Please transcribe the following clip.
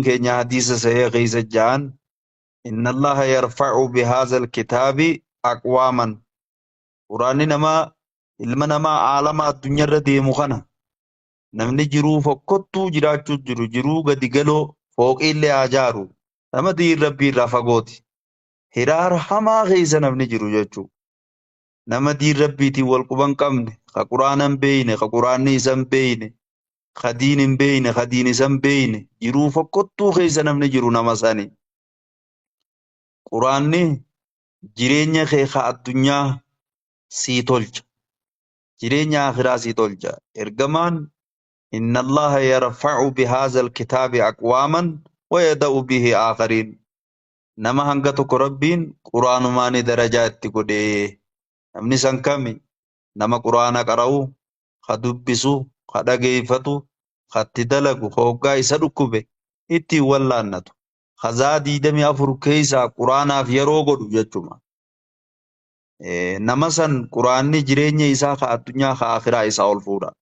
كينيا حديث صحيح غيث جان إن الله يرفع بهذا الكتاب أقواما قرآن نما ilma namaa aalama addunyaarra deemu kana namni jiruu fokkottuu jiraachuu jiruu gadi galoo fooqiillee haa jaaru nama diin rabbii irraa fagooti. Hiraara hamaa keessa namni jiru jechuudha. Nama diin rabbiitiin wal quban qabne, ka quraana hin beeyne, ka quraanni isa hin beeyne, ka diin hin beeyne, ka diin isa hin beeyne jiruu fokkottuu keessa namni jiru nama sani. Quraanni jireenya kee ka addunyaa sii tolcha. Jireenya akhiraa sii tolcha. Ergamaan inna allaha yarfa'u bihaaza alkitaabi aqwaaman wayada'u bihi aakhariin. Nama hanga tokko rabbiin quraanumaani darajaa itti godhee. Namni san kami nama quraana qara'u, ka dubbisu, ka dhageeffatu, ka itti dalagu, ka hoggaa isa dhukkube ittiin wallaannatu. Khazaa 24 keessaa quraanaaf yeroo godhu jechuma. Nama san quraanni jireenya isaa ka addunyaa ka akhiraa isaa ol fuudha.